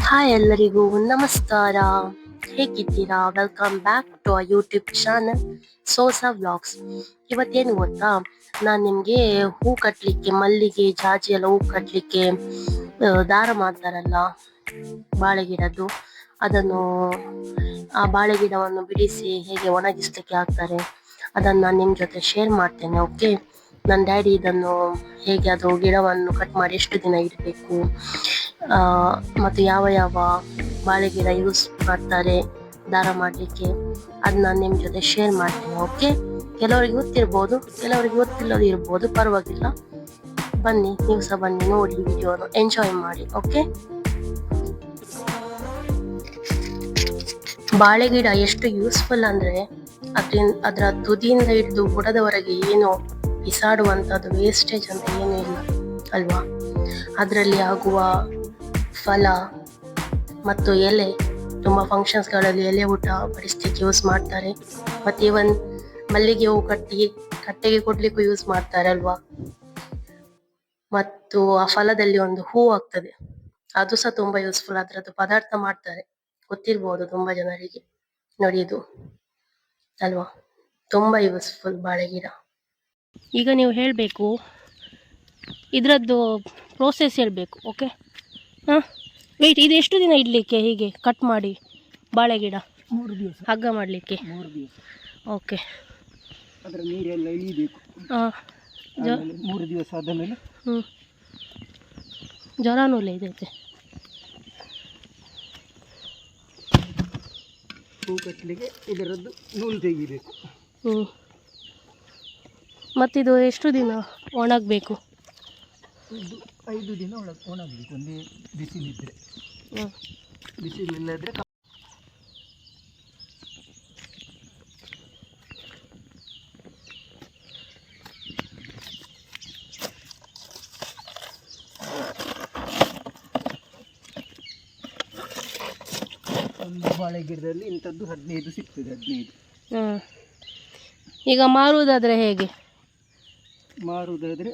Hi ಎಲ್ಲರಿಗೂ ನಮಸ್ಕಾರ. ಹೇಗಿದ್ದೀರಾ? Welcome back to a YouTube channel Sosa vlogs. ಇವತ್ತೇನು ಗೊತ್ತಾ, ನಾನು ನಿಮಗೆ ಹೂ ಕಟ್ಟಲಿಕ್ಕೆ, ಮಲ್ಲಿಗೆ ಜಾಜಿ ಎಲ್ಲ ಹೂ ಕಟ್ಟಲಿಕ್ಕೆ ದಾರ ಮಾಡ್ತಾರಲ್ಲ ಬಾಳೆ ಗಿಡದ್ದು, ಅದನ್ನು ಆ ಬಾಳೆ ಗಿಡವನ್ನು ಬಿಡಿಸಿ ಹೇಗೆ ಒಣಗಿಸ್ಲಿಕ್ಕೆ ಹಾಕ್ತಾರೆ ಅದನ್ನು ನಾನು ನಿಮ್ಮ ಜೊತೆ ಶೇರ್ ಮಾಡ್ತೇನೆ. ಓಕೆ, ನನ್ನ ಡ್ಯಾಡಿ ಇದನ್ನು ಹೇಗೆ ಅದು ಗಿಡವನ್ನು ಕಟ್ ಮಾಡಿ ಎಷ್ಟು ದಿನ ಇಡಬೇಕು ಮತ್ತು ಯಾವ ಯಾವ ಬಾಳೆ ಗಿಡ ಯೂಸ್ ಮಾಡ್ತಾರೆ ದಾರ ಮಾಡಲಿಕ್ಕೆ, ಅದು ನಾನು ನಿಮ್ಮ ಜೊತೆ ಶೇರ್ ಮಾಡ್ತೇನೆ. ಓಕೆ, ಕೆಲವರಿಗೆ ಗೊತ್ತಿರ್ಬೋದು, ಕೆಲವರಿಗೆ ಗೊತ್ತಿಲ್ಲದೆ ಇರ್ಬೋದು, ಪರವಾಗಿಲ್ಲ. ಬನ್ನಿ, ನೀವು ಸಹ ಬನ್ನಿ, ನೋಡಿ ವಿಡಿಯೋನ ಎಂಜಾಯ್ ಮಾಡಿ. ಓಕೆ, ಬಾಳೆ ಗಿಡ ಎಷ್ಟು ಯೂಸ್ಫುಲ್ ಅಂದರೆ ಅದರ ತುದಿಯಿಂದ ಹಿಡಿದು ಬುಡದವರೆಗೆ ಏನು ಬಿಸಾಡುವಂಥದ್ದು ವೇಸ್ಟೇಜ್ ಅಂತ ಏನೂ ಇಲ್ಲ ಅಲ್ವಾ. ಅದರಲ್ಲಿ ಆಗುವ ಫಲ ಮತ್ತು ಎಲೆ ತುಂಬ ಫಂಕ್ಷನ್ಸ್ಗಳಲ್ಲಿ ಎಲೆ ಊಟ ಬಡಿಸ್ಲಿಕ್ಕೆ ಯೂಸ್ ಮಾಡ್ತಾರೆ. ಮತ್ತು ಇವನ್ ಮಲ್ಲಿಗೆ ಹೂ ಕಟ್ಟೆಗೆ ಕೊಡ್ಲಿಕ್ಕೂ ಯೂಸ್ ಮಾಡ್ತಾರೆ ಅಲ್ವಾ. ಮತ್ತು ಆ ಫಲದಲ್ಲಿ ಒಂದು ಹೂ ಆಗ್ತದೆ, ಅದು ಸಹ ತುಂಬ ಯೂಸ್ಫುಲ್. ಅದರದ್ದು ಪದಾರ್ಥ ಮಾಡ್ತಾರೆ, ಗೊತ್ತಿರ್ಬೋದು ತುಂಬ ಜನರಿಗೆ. ನೋಡಿ ಇದು ಅಲ್ವಾ, ತುಂಬ ಯೂಸ್ಫುಲ್ ಬಾಳೆ ಗಿಡ. ಈಗ ನೀವು ಹೇಳಬೇಕು, ಇದರದ್ದು ಪ್ರೋಸೆಸ್ ಹೇಳಬೇಕು. ಓಕೆ, ಹಾಂ, ವೆಯ್ಟ್, ಇದು ಎಷ್ಟು ದಿನ ಇಡಲಿಕ್ಕೆ ಹೀಗೆ ಕಟ್ ಮಾಡಿ ಬಾಳೆ ಗಿಡ? 3 ದಿವಸ ಹಗ್ಗ ಮಾಡಲಿಕ್ಕೆ. 3 ದಿವಸ. ಓಕೆ, ಅದರ ನೀರೆಲ್ಲ ಇಳಿಬೇಕು. ಹಾಂ, 3 ದಿವಸ ಆದ ಮೇಲೆ ಜ್ವರನೂ ಇದೈತೆ. ಹೂ ಕಟ್ಟಲಿಕ್ಕೆ ಇದರದ್ದು ನೂಲು ತೆಗಿಬೇಕು. ಮತ್ತಿದು ಎಷ್ಟು ದಿನ ಒಣಗಬೇಕು? 5 ದಿನ ಒಣಗಬೇಕು. ಒಂದೇ ಬಿಸಿಲಿದ್ದರೆ, ಬಿಸಿಲಿಲ್ಲದ್ರೆ ಒಂದು ಬಾಳೆ ಗಿಡದಲ್ಲಿ ಇಂಥದ್ದು 15 ಸಿಗ್ತದೆ. 15. ಈಗ ಮಾರುವುದಾದರೆ ಹೇಗೆ? ಮಾರುವುದಾದರೆ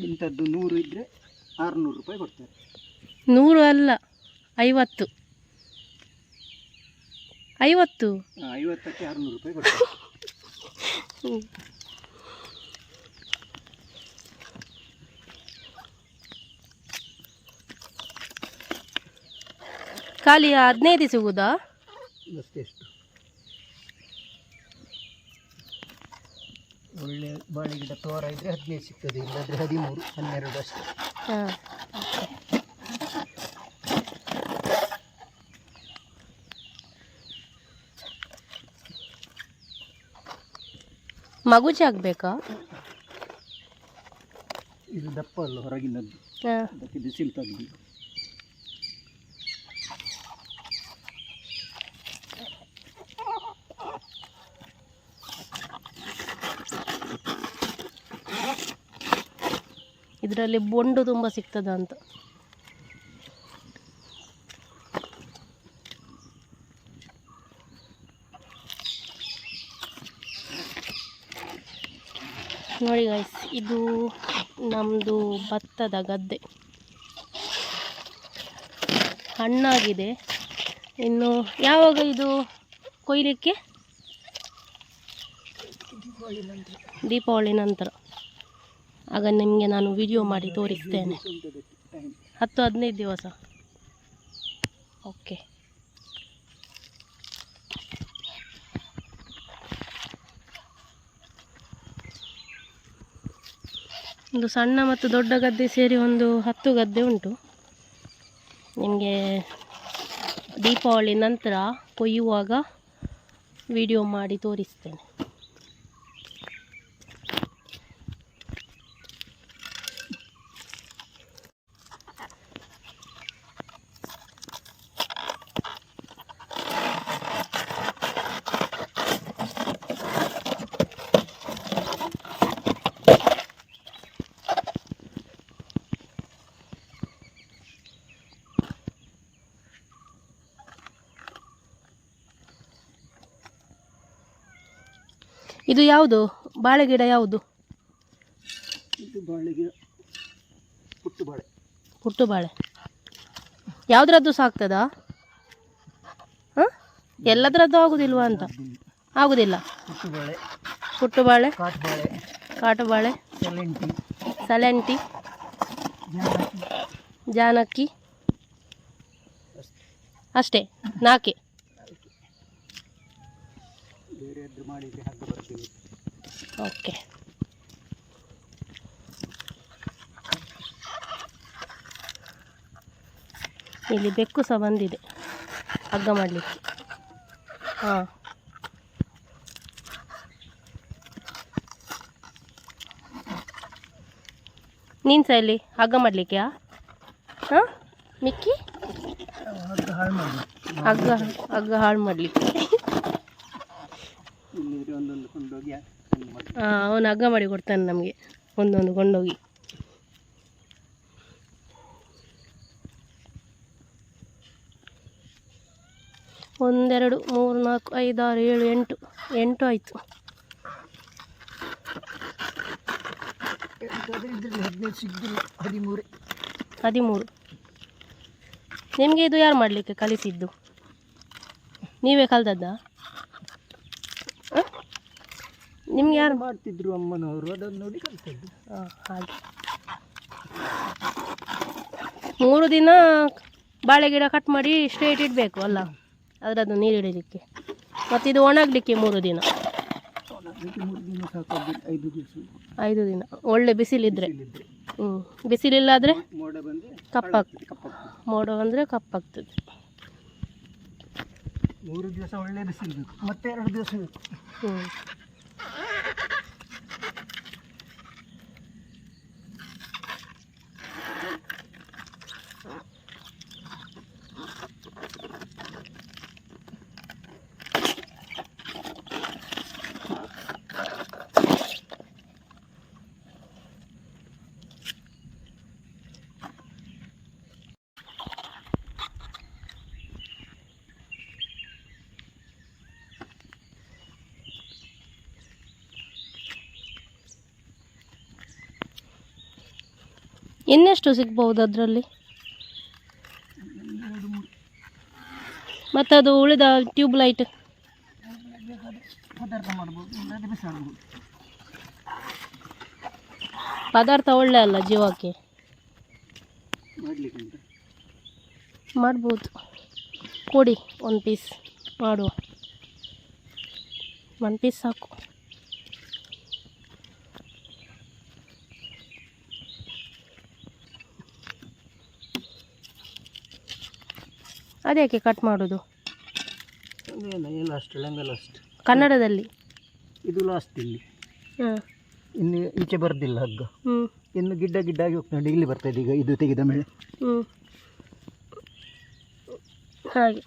ಇಂಥದ್ದು 100 ಇದ್ದರೆ 600 ರೂಪಾಯಿ ಕೊಡ್ತಾರೆ. 100 ಅಲ್ಲ, 50. 50? 50ಕ್ಕೆ 600 ರೂಪಾಯಿ ಕೊಡ್ತಾರೆ. ಖಾಲಿ 15 ಸಿಗುವುದಾ? ಅಷ್ಟೆಷ್ಟು. ಒಳ್ಳೆ ಬಾಳೆ ಗಿಡ ತೋರ ಇದ್ದರೆ 15 ಸಿಗ್ತದೆ, ಇಲ್ಲಾಂದರೆ 13, 12 ಅಷ್ಟೇ. ಹಾಂ, ಮಗುಚಿ ಆಗಬೇಕಾ? ಇದು ದಪ್ಪ ಅಲ್ಲ ಹೊರಗಿನದ್ದು, ಅದಕ್ಕೆ ಬಿಸಿಲು ತೆಗೆದು. ಇದರಲ್ಲಿ ಬೊಂಡು ತುಂಬ ಸಿಗ್ತದ ಅಂತ. ನೋಡಿ ಗೈಸ್, ಇದು ನಮ್ಮದು ಭತ್ತದ ಗದ್ದೆ. ಹಣ್ಣಾಗಿದೆ. ಇನ್ನು ಯಾವಾಗ ಇದು ಕೊಯ್ಲಿಕ್ಕೆ? ದೀಪಾವಳಿ ನಂತರ. ಆಗ ನಿಮಗೆ ನಾನು ವಿಡಿಯೋ ಮಾಡಿ ತೋರಿಸ್ತೇನೆ. 10-15 ದಿವಸ. ಓಕೆ, ಒಂದು ಸಣ್ಣ ಮತ್ತು ದೊಡ್ಡ ಗದ್ದೆ ಸೇರಿ ಒಂದು 10 ಗದ್ದೆ ಉಂಟು. ನಿಮಗೆ ದೀಪಾವಳಿ ನಂತರ ಕೊಯ್ಯುವಾಗ ವಿಡಿಯೋ ಮಾಡಿ ತೋರಿಸ್ತೇನೆ. ಇದು ಯಾವುದು ಬಾಳೆ ಗಿಡ? ಯಾವುದು ಇದು ಬಾಳೆ ಗಿಡ? ಪುಟ್ಟು ಬಾಳೆ. ಪುಟ್ಟು ಬಾಳೆ. ಯಾವುದ್ರದ್ದು ಸಾಕ್ತದಾ? ಹಾಂ, ಎಲ್ಲದರದ್ದು ಆಗೋದಿಲ್ವಾ ಅಂತ? ಆಗೋದಿಲ್ಲ. ಪುಟ್ಟುಬಾಳೆ, ಪುಟ್ಟುಬಾಳೆ, ಕಾಟುಬಾಳೆ, ಕಾಟುಬಾಳೆ, ಸೆಲೆಂಟಿ, ಸಲೆಂಟಿ, ಜಾನಕಿ, ಜಾನಕ್ಕಿ, ಅಷ್ಟೇ 4. ಬೇರೆ ಎದ್ದು ಮಾಡಿದರೆ ಹಗ್ಗ ಬರ್ತೀವಿ. ಓಕೆ. ಇಲ್ಲಿ ಬೆಕ್ಕು ಸಹ ಬಂದಿದೆ ಹಗ್ಗ ಮಾಡಲಿಕ್ಕೆ. ಹಾಂ, ನೀನು ಸಹ ಇಲ್ಲಿ ಹಗ್ಗ ಮಾಡಲಿಕ್ಕೆಯಾ? ಹಾಂ ಮಿಕ್ಕಿ, ಹಗ್ಗ ಹಾಳು ಮಾಡಿ ಹಗ್ಗ ಹಗ್ಗ ಹಾಳು ಮಾಡಲಿಕ್ಕೆ. ಇಲ್ಲಿ ಒಂದೊಂದು ಕೊಂಡೋಗಿ ಹಾಂ, ಅವನು ಹಗ್ಗ ಮಾಡಿ ಕೊಡ್ತಾನೆ ನಮಗೆ, ಒಂದೊಂದು ಕೊಂಡೋಗಿ. ಒಂದೆರಡು ಮೂರು ನಾಲ್ಕು 5 6 7 8 ಆಯಿತು. 15 ಸಿಗ್ದಿಲ್ಲ, 13. 13. ನಿಮಗೆ ಇದು ಯಾರು ಮಾಡಲಿಕ್ಕೆ ಕಲಿಸಿದ್ದು? ನೀವೇ ಕಲ್ತದ್ದಾ? ನಿಮ್ಗೆ ಯಾರು ಮಾಡ್ತಿದ್ರು ಅಮ್ಮನವರು, ಅದನ್ನು ನೋಡಿ ಕಲಿತದ್ದು. ಹಾಂ, ಹಾಗೆ 3 ದಿನ ಬಾಳೆ ಗಿಡ ಕಟ್ ಮಾಡಿ ಸ್ಟ್ರೇಟ್ ಇಡಬೇಕು ಅಲ್ಲ, ಅದರದ್ದು ನೀರು ಇಡಲಿಕ್ಕೆ. ಮತ್ತು ಇದು ಒಣಗಲಿಕ್ಕೆ 3 ದಿನ. 3 ದಿನ ಸಾಕಾಗಿ 5 ದಿವಸ. 5 ದಿನ ಒಳ್ಳೆ ಬಿಸಿಲಿದ್ರೆ. ಬಿಸಿಲಿಲ್ಲಾದರೆ ಮೋಡ ಬಂದರೆ ಕಪ್ಪಾಗ್ತದೆ. ಮೋಡ ಬಂದರೆ ಕಪ್ಪಾಗ್ತದೆ. 3 ದಿವಸ ಒಳ್ಳೆ ಬಿಸಿಲು ಬೇಕು, ಮತ್ತೆ 2 ದಿವಸ ಬೇಕು. ಇನ್ನೆಷ್ಟು ಸಿಗ್ಬೋದು ಅದರಲ್ಲಿ? ಮತ್ತು ಅದು ಉಳಿದ ಟ್ಯೂಬ್ ಲೈಟ್ ಪದಾರ್ಥ ಮಾಡ್ಬೋದು, ಇಲ್ಲದೆ ಬಿಸಾಡ್ಬೋದು. ಪದಾರ್ಥ ಒಳ್ಳೆ ಅಲ್ಲ ಜೀವಕ್ಕೆ. ಮಾಡಲಿಕ್ಕೆ ಮಾಡ್ಬೋದು, ಕೊಡಿ 1 ಪೀಸ್ ಮಾಡುವ. 1 ಪೀಸ್ ಸಾಕು. ಅದೇಕೆ ಕಟ್ ಮಾಡೋದು? ಲಾಸ್ಟ್ ಲಂಗ ಲಾಸ್ಟ್ ಕನ್ನಡದಲ್ಲಿ ಇದು ಲಾಸ್ಟ್. ಇಲ್ಲಿ ಹಾಂ, ಇನ್ನು ಈಚೆ ಬರ್ದಿಲ್ಲ ಹಗ್ಗ. ಹ್ಞೂ, ಇನ್ನು ಗಿಡ್ಡ ಗಿಡ್ಡಾಗಿ ಹೋಗ್ತದೆ, ಇಲ್ಲಿ ಬರ್ತದೆ ಈಗ ಇದು ತೆಗೆದ ಮೇಲೆ. ಹ್ಞೂ, ಹಾಗೆ.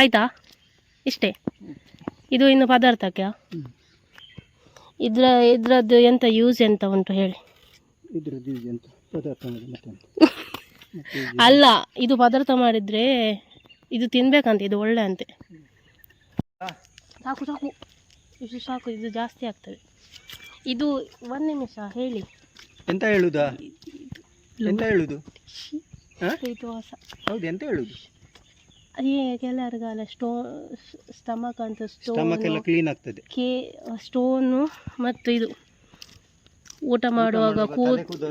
ಆಯಿತಾ? ಇಷ್ಟೇ. ಇದು ಇನ್ನು ಪದಾರ್ಥಕ್ಕೆ. ಇದ್ರದ್ದು ಎಂತ ಯೂಸ್ ಎಂತ ಉಂಟು ಹೇಳಿ? ಇದ್ರದ್ದು ಯೂಸ್ ಎಂತ? ಪದಾರ್ಥ ಮಾಡಿ ಮತ್ತೆ ಅಲ್ಲ, ಇದು ಪದಾರ್ಥ ಮಾಡಿದರೆ ಇದು ತಿನ್ಬೇಕಂತೆ, ಇದು ಒಳ್ಳೆ ಅಂತೆ. ಸಾಕು ಸಾಕು, ಇಷ್ಟು ಸಾಕು, ಇದು ಜಾಸ್ತಿ ಆಗ್ತದೆ. ಇದು 1 ನಿಮಿಷ ಹೇಳಿ. ಎಂತ ಹೇಳುದಾ? ಎಂತ ಹೇಳುದು? ಇದು ಹೊಸ. ಹೌದು, ಎಂತ ಹೇಳುದು? ಅದೇ ಕೆಲವರಿಗೆಲ್ಲ ಸ್ಟಮಕ್ ಅಂತ ಸ್ಟಮಕ್ ಎಲ್ಲ ಕ್ಲೀನ್ ಆಗ್ತದೆ. ಸ್ಟೋನು ಮತ್ತು ಇದು ಊಟ ಮಾಡುವಾಗ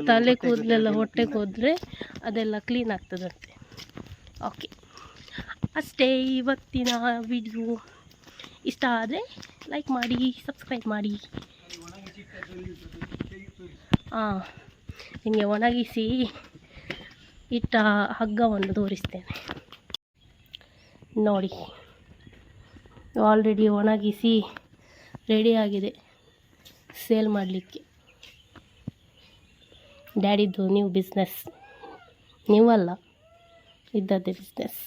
ತಲೆ ಕೂದಲೆಲ್ಲ ಹೊಟ್ಟೆಗೆ ಹೋದರೆ ಅದೆಲ್ಲ ಕ್ಲೀನ್ ಆಗ್ತದಂತೆ. ಓಕೆ, ಅಷ್ಟೇ ಇವತ್ತಿನ ವಿಡಿಯೋ. ಇಷ್ಟ ಆದರೆ ಲೈಕ್ ಮಾಡಿ, ಸಬ್ಸ್ಕ್ರೈಬ್ ಮಾಡಿ. ಹಾಂ, ನಿಮಗೆ ಒಣಗಿಸಿ ಇಟ್ಟ ಹಗ್ಗವನ್ನು ತೋರಿಸ್ತೇನೆ ನೋಡಿ. ಆಲ್ರೆಡಿ ಒಣಗಿಸಿ ರೆಡಿಯಾಗಿದೆ ಸೇಲ್ ಮಾಡಲಿಕ್ಕೆ. ಡ್ಯಾಡಿದು ನ್ಯೂ ಬಿಸ್ನೆಸ್. ನೀವಲ್ಲ, ಇದ್ದದ್ದೇ ಬಿಸ್ನೆಸ್.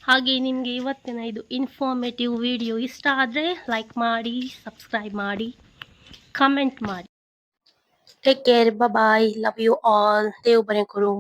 ಹಾಗೆ ನಿಮಗೆ ಇವತ್ತಿನ ಇದು ಇನ್ಫಾರ್ಮೇಟಿವ್ ವಿಡಿಯೋ ಇಷ್ಟ ಆದರೆ ಲೈಕ್ ಮಾಡಿ, ಸಬ್ಸ್ಕ್ರೈಬ್ ಮಾಡಿ, ಕಮೆಂಟ್ ಮಾಡಿ. Take care, bye, love you all. ದೇವ್ ಬರೆ ಕೊಡು.